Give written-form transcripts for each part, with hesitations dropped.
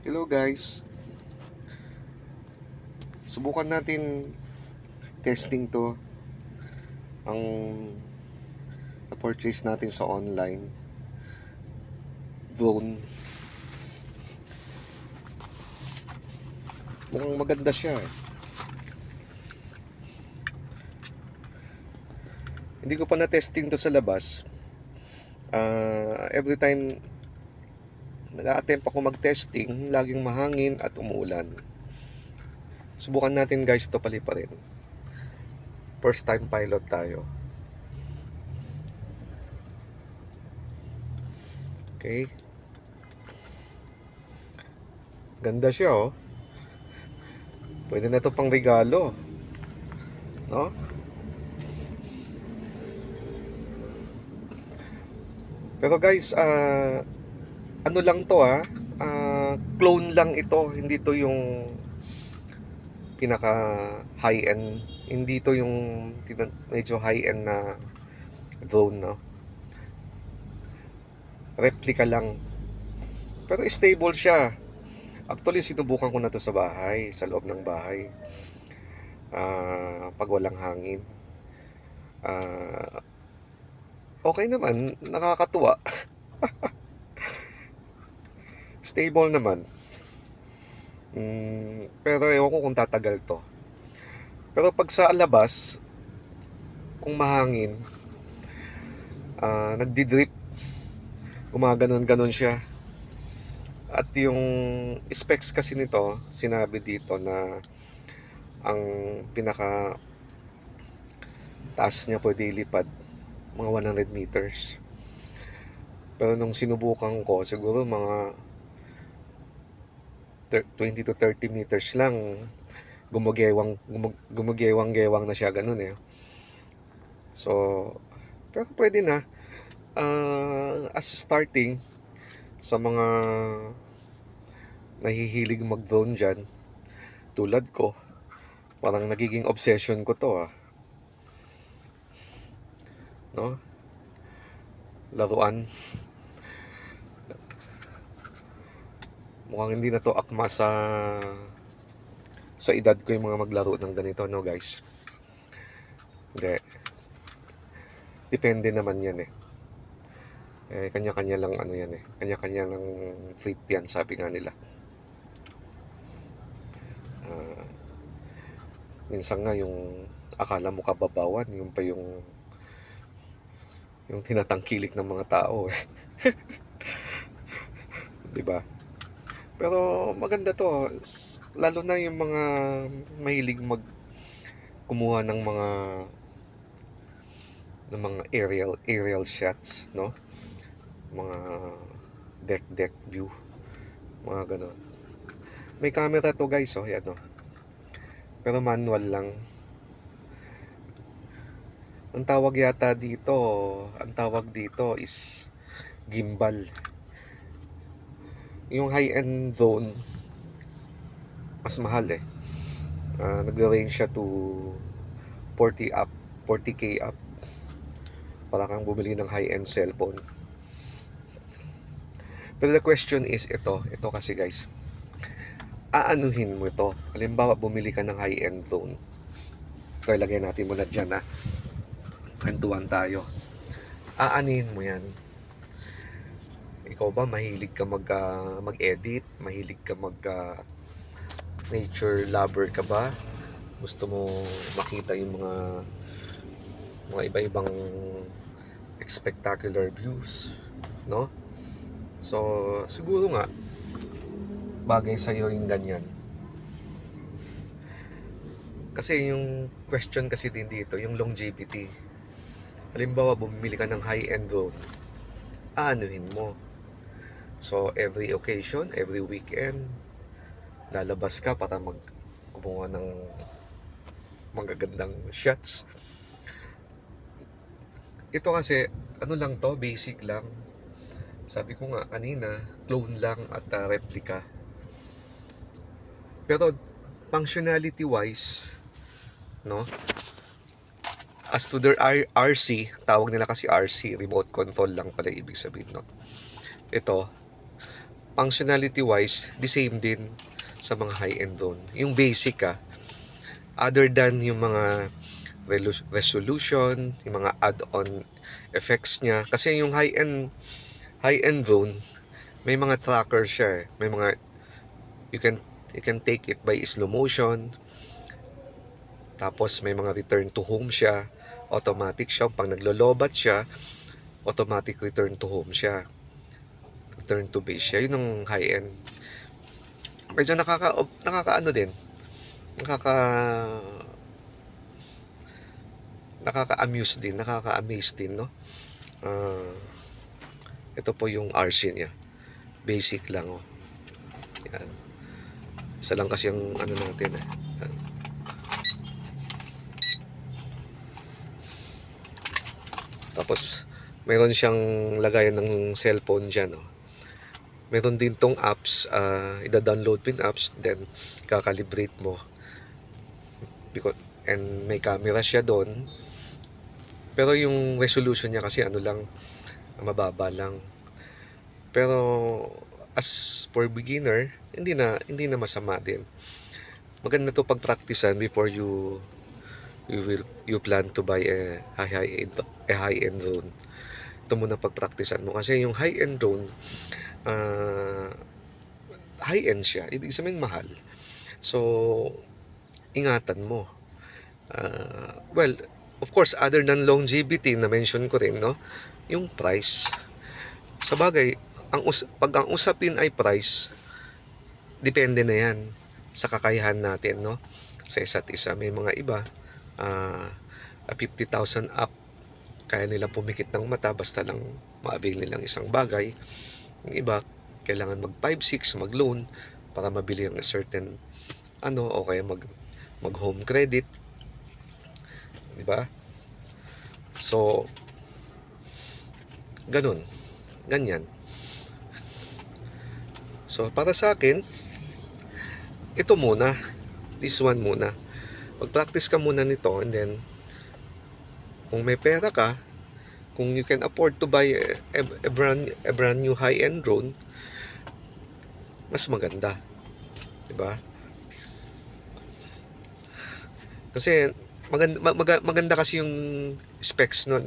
Hello guys, subukan natin testing to ang na-purchase natin sa online drone. Mukhang maganda siya eh. Hindi ko pa na-testing to sa labas. Every time nag-a-attempt ako mag-testing, laging mahangin at umuulan. Subukan natin guys to paliparin. First time pilot tayo. Okay. Ganda siya oh. Pwede na to pang regalo. No? Pero guys, ano lang to clone lang ito, hindi to yung pinaka high end, hindi to yung medyo high end na drone, no? Replica lang, pero stable siya. Actually sinubukan ko na to sa bahay, sa loob ng bahay, pag walang hangin. Okay naman, nakakatuwa. Stable naman. Pero ewan ko kung tatagal to. Pero pag sa labas, kung mahangin, nagdi-drip, gumaganon-ganon siya. At yung specs kasi nito, sinabi dito na ang pinaka taas niya pwede ilipad mga 100 meters. Pero nung sinubukan ko, siguro mga 20 to 30 meters lang, gumagewang-gewang na siya, ganun eh. So, pero pwede na. As starting, sa mga nahihilig mag-drone dyan, tulad ko, parang nagiging obsession ko to no? Laruan. Mukhang hindi na to akma sa edad ko yung mga maglaro ng ganito, no guys? Hindi. Depende naman yan eh. Kanya-kanya lang ano yan eh. Kanya-kanya lang trip yan, sabi nga nila. Minsan nga yung akala mo kababawan, yung pa yung tinatangkilik ng mga tao eh. 'Di ba? Pero maganda to, lalo na yung mga mahilig kumuha ng mga aerial shots, no? Mga deck view, mga ganon. May camera to guys, oh, yan oh. Pero manual lang. Ang tawag dito is gimbal. Yung high-end drone, mas mahal eh. Nag-range siya to 40k up. Para kang bumili ng high-end cellphone. Pero the question is ito kasi guys, aanuhin mo ito. Halimbawa, bumili ka ng high-end drone. Ito, ilagay natin muna dyan kwentuhan tayo. Aanuhin mo yan. Ikaw ba, mahilig ka mag-edit? Mahilig ka nature lover ka ba? Gusto mo makita yung mga iba-ibang spectacular views, no? So, siguro nga bagay sa iyo yung ganyan. Kasi yung question kasi din dito, yung longevity. Halimbawa, bumili ka ng high-end drone, aanuhin mo. So, every occasion, every weekend, lalabas ka para kumuha ng magagandang shots. Ito kasi, ano lang to, basic lang. Sabi ko nga kanina, clone lang at replica. Pero functionality wise, no? As to their RC, tawag nila kasi RC, remote control lang pala ibig sabihin, no? Ito, functionality wise, the same din sa mga high-end drone. Yung basic other than yung mga resolution, yung mga add-on effects niya. Kasi yung high-end drone, may mga tracker siya. May mga you can take it by slow motion. Tapos may mga return to home siya. Automatic siya. Pag naglolobat siya, automatic return to home siya. Return to base siya. Yun ang high-end. Medyo nakakaano din. Nakaka-amuse din, nakaka-amaze din, no? Ito po yung RC niya. Basic lang, oh. Yan. Isa lang kasi yung ano natin, Yan. Tapos, mayroon siyang lagayan ng cellphone dyan, oh. Meron din tong apps, ida-download mo yung apps, then kakalibrate mo. And may camera siya doon. Pero yung resolution niya kasi ano lang, mababa lang. Pero as for beginner, hindi na masama din. Maganda to pagpraktisan before you plan to buy a high-end drone. Ito muna pagpraktisan mo kasi yung high-end drone, high-end siya, ibig sabihin mahal. So ingatan mo. Well, of course, other than longevity na mention ko rin, no, yung price. Sa bagay, pag ang usapin ay price, depende na yan sa kakayahan natin, no, sa isa't isa. May mga iba 50,000 up, kaya nilang pumikit ng mata basta lang ma-avail nilang isang bagay. Yung iba, kailangan mag 5-6, mag-loan para mabili ang certain o kaya mag home credit, di ba? So ganyan. So para sa akin, ito muna, this one muna. Mag-practice ka muna nito, and then kung may pera ka, kung you can afford to buy a brand new high-end drone, mas maganda, di ba? Kasi maganda kasi yung specs nun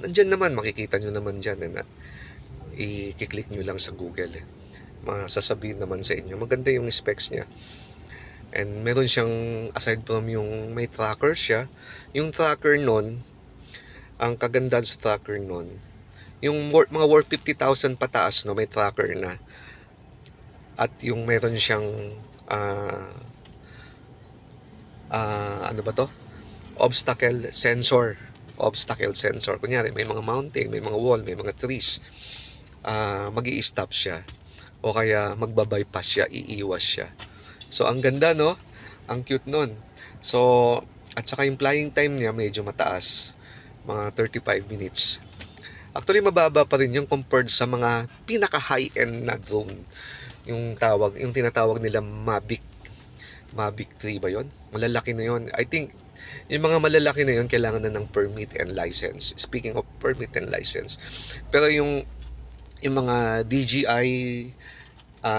nandyan naman, makikita nyo naman dyan i-click nyo lang sa Google masasabihin naman sa inyo, maganda yung specs niya. And meron siyang, aside from yung may tracker siya, yung tracker nun, ang kagandahan sa tracker nun, yung mga worth 50,000 pataas, no, may tracker na. At yung meron siyang ano ba to? Obstacle sensor. Kunyari, may mga mountain, may mga wall, may mga trees. Magi-stop siya. O kaya magbabypass siya, iiwas siya. So, ang ganda, no? Ang cute nun. So, at saka yung flying time niya medyo mataas. Mga 35 minutes. Actually, mababa pa rin yung compared sa mga pinaka-high-end na drone. Yung tinatawag nila Mavic 3 ba yon? Malalaki na yon. I think yung mga malalaki na yon kailangan na ng permit and license. Speaking of permit and license, pero yung mga DJI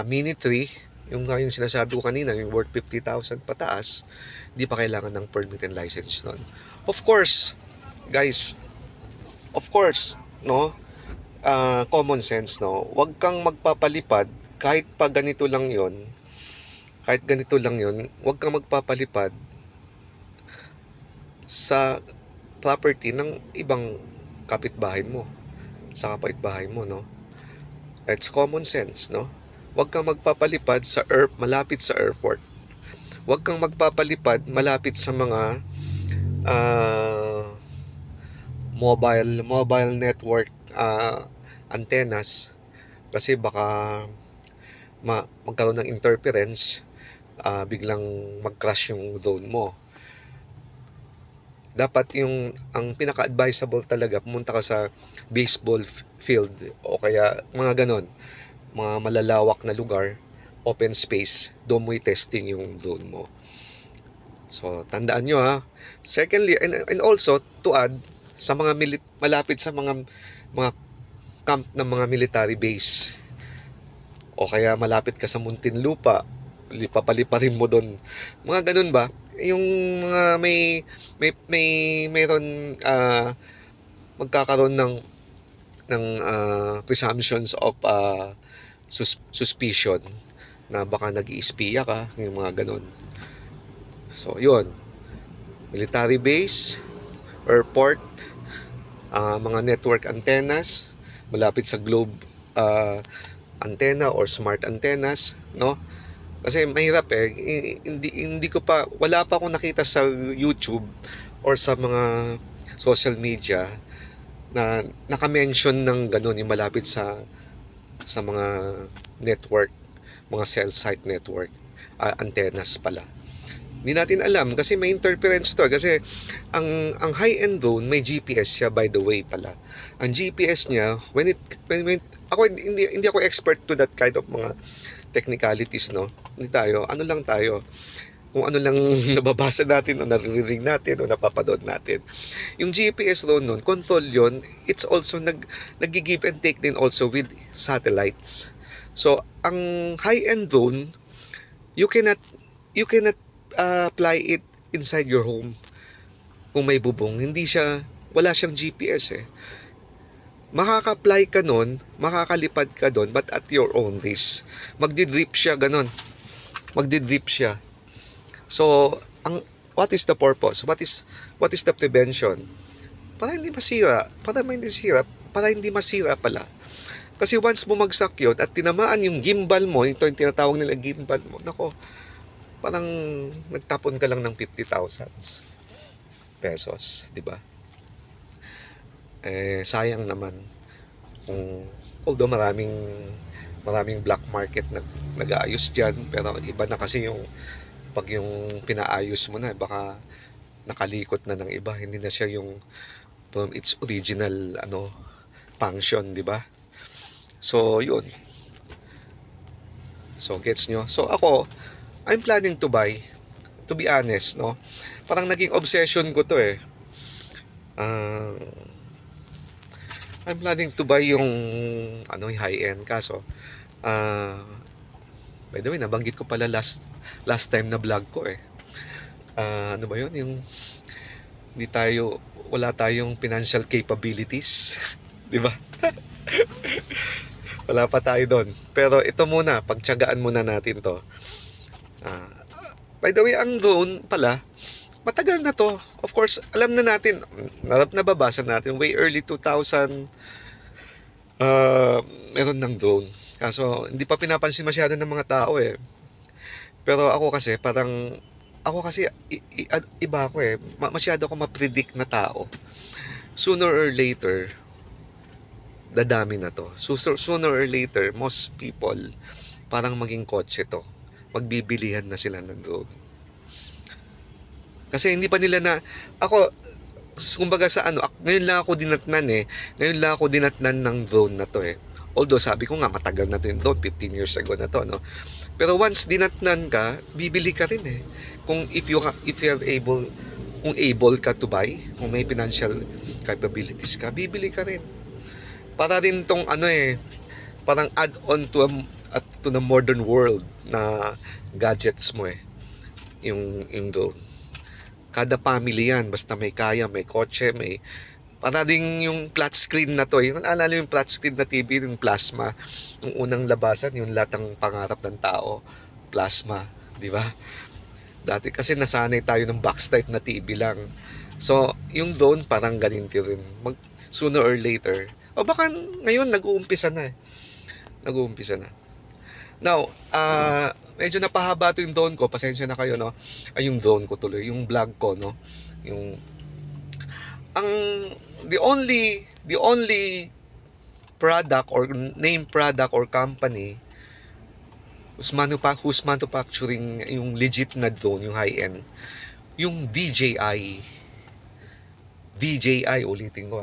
Mini 3, yung sinasabi ko kanina, yung worth 50,000 pataas, di pa kailangan ng permit and license nun. Of course, guys, no, common sense, no, wag kang magpapalipad kahit ganito lang yon, wag kang magpapalipad sa property ng ibang kapitbahay mo, sa kapitbahay mo, no. It's common sense, no. Wag kang magpapalipad sa malapit sa airport. Wag kang magpapalipad malapit sa mga mobile network antennas, kasi baka magkaroon ng interference, biglang mag-crash yung drone mo. Dapat ang pinaka-advisable talaga, pumunta ka sa baseball field o kaya mga ganon, mga malalawak na lugar, open space, doon mo i-testing yung drone mo. So tandaan nyo, secondly, and also to add, sa mga malapit sa mga camp ng mga military base, o kaya malapit ka sa Muntinlupa, papaliparin mo doon. Mga ganun ba? Yung mga mayroon magkakaroon ng presumptions of suspicion na baka nag-iispiya ka, yung mga ganun. So, yun. Military base, airport, mga network antennas, malapit sa globe antenna or smart antennas, no? Kasi mahirap hindi ko pa, wala pa akong nakita sa YouTube or sa mga social media na naka-mention ng ganun, yung malapit sa mga network, mga cell site network, antennas pala. Hindi natin alam kasi may interference to, kasi ang high-end drone may GPS siya, by the way pala. Ang GPS niya when ako hindi ako expert to that kind of mga technicalities, no? Hindi tayo, ano lang tayo, kung ano lang nababasa natin o naririnig natin o napapanood natin. Yung GPS drone nun, control yun, it's also nag-give and take din also with satellites. So, ang high-end drone, you cannot apply it inside your home kung may bubong. Wala siyang GPS Makaka-apply ka nun, makakalipad ka doon, but at your own risk. Magdidrip siya, ganun. Magdidrip siya. So, what is the purpose? What is the prevention? Para hindi masira. Para hindi masira pala. Kasi once bumagsak yun at tinamaan yung gimbal mo, ito yung tinatawag nila gimbal mo, nako, parang nagtapon ka lang ng 50,000 pesos, di ba? Sayang naman kung, although maraming black market na nag-aayos dyan, pero iba na kasi pag yung pinaayos mo na, baka nakalikot na ng iba, hindi na siya yung from its original function, di ba? So yun, so gets nyo. So ako, I'm planning to buy, to be honest, no, parang naging obsession ko to I'm planning to buy yung high-end, kaso by the way, nabanggit ko pala last time na vlog ko ano ba yun, yung wala tayong financial capabilities di ba? Wala pa tayo doon, pero ito muna, pagtiyagaan muna natin to. By the way, ang drone pala, matagal na to. Of course, alam na natin, nababasa natin, way early 2000, meron ng drone. Kaso, hindi pa pinapansin masyado ng mga tao Pero ako kasi, iba ako masyado ako ma-predict na tao. Sooner or later, dadami na to. So, sooner or later, most people, parang maging kotse to. Magbibilihan na sila ng drone. Kasi hindi pa nila kumbaga ngayon lang ako dinatnan ng drone na to Although sabi ko nga matagal na to yung drone, 15 years ago na to, no. Pero once dinatnan ka, bibili ka rin Kung if you able ka to buy, kung may financial capabilities ka, bibili ka rin. Para rin tong parang add-on to the modern world na gadgets mo yung drone. Kada family yan, basta may kaya, may kotse, para ding yung flat screen na to. Yung alala yung flat screen na TV, yung plasma, yung unang labasan, yung lahat ng pangarap ng tao, plasma, di ba? Dati kasi nasanay tayo ng box type na TV lang. So, yung drone parang ganito rin. Sooner or later, o baka ngayon nag-uumpisa na Nag-uumpisa na. Now, medyo napahaba ito yung drone ko. Pasensya na kayo, no? Yung drone ko tuloy. Yung vlog ko, no? The only product or name product or company who's manufacturing yung legit na drone, yung high-end, yung DJI. DJI, ulitin ko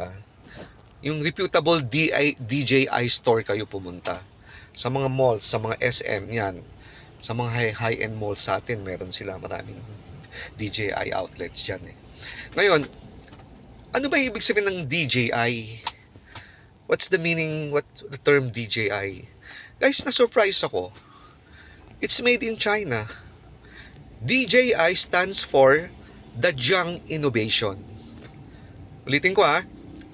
Yung reputable DJI store kayo pumunta. Sa mga malls, sa mga SM, yan. Sa mga high-end malls sa atin, meron sila maraming DJI outlets dyan Ngayon, ano ba ibig sabihin ng DJI? What's the meaning, the term DJI? Guys, na-surprise ako. It's made in China. DJI stands for Dajiang Innovation. Ulitin ko ha.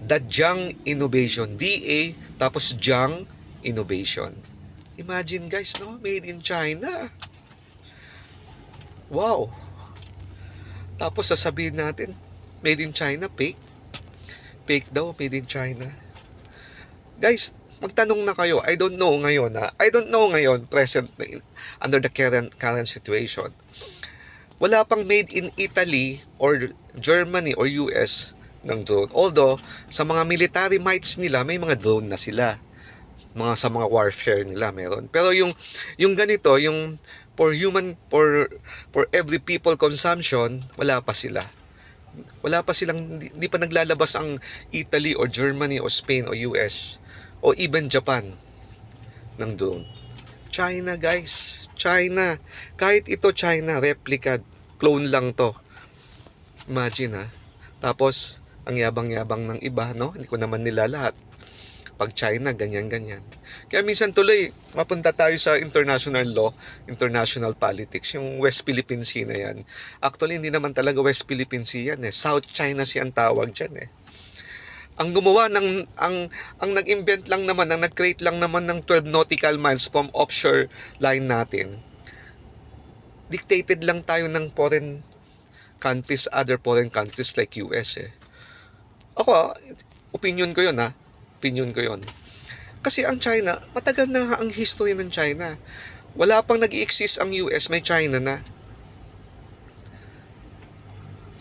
Dajiang Innovation. DA tapos Jiang Innovation. Imagine guys, no? Made in China. Wow. Tapos sasabihin natin, made in China, fake. Fake daw, made in China. Guys, magtanong na kayo. I don't know ngayon, present, under the current situation. Wala pang made in Italy or Germany or US ng drone. Although, sa mga military mights nila, may mga drone na sila. Sa mga warfare nila meron. Pero yung ganito, yung for every people consumption, wala pa sila. Wala pa silang, hindi pa naglalabas ang Italy or Germany o Spain o US o even Japan ng drone. China guys, China. Kahit ito China, replica, clone lang to. Imagine ha. Tapos, ang yabang-yabang ng iba, no? Hindi ko naman nila lahat. Pag China, ganyan-ganyan. Kaya minsan tuloy, mapunta tayo sa international law, international politics, yung West Philippine Sea na yan. Actually, hindi naman talaga West Philippine Sea yan eh. South China Sea ang tawag dyan eh. Ang gumawa ang nag-invent lang naman, ang nag-create lang naman ng 12 nautical miles from offshore line natin. Dictated lang tayo ng foreign countries, other foreign countries like US eh. Ako, opinion ko yun ha. Opinion ko yun. Kasi ang China, matagal na ang history ng China. Wala pang nag-i-exist ang US, may China na.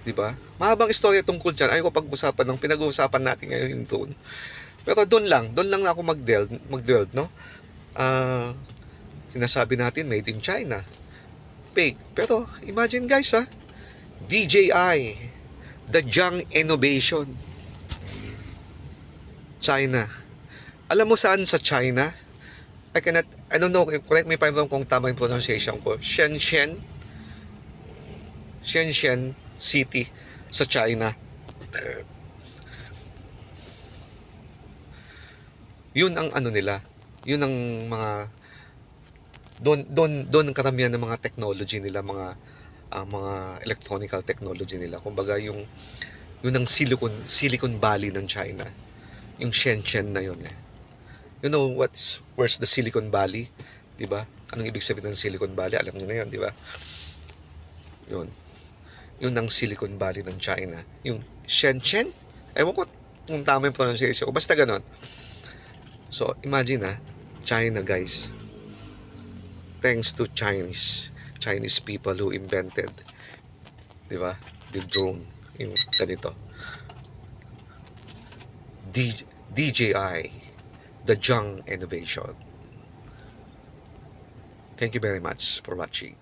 Diba? Mahabang istorya tungkol dyan. Ayaw ko pag-usapan ng pinag-uusapan natin ngayon yung drone. Pero doon lang ako mag-delve, no? Sinasabi natin, made in China. Fake. Pero, imagine guys ha, DJI, Dajiang Innovation. China. Alam mo saan sa China? I don't know, correct me if I'm wrong kung tama yung pronunciation ko. Shenzhen City sa China. Yun ang ano nila. Yun ang mga doon ang karamihan ng mga technology nila, mga electronical technology nila. Kumbaga yung ang Silicon Valley ng China. Yung Shenzhen na yun eh. You know where's the Silicon Valley? Diba? Anong ibig sabihin ng Silicon Valley? Alam niyo na yun, diba? Yun ang Silicon Valley ng China. Yung Shenzhen? Ewan ko kung tama yung pronunciation. Basta ganon. So, imagine China guys. Thanks to Chinese people who invented, diba? The drone. Yung ganito. DJI, Dajiang Innovation. Thank you very much for watching.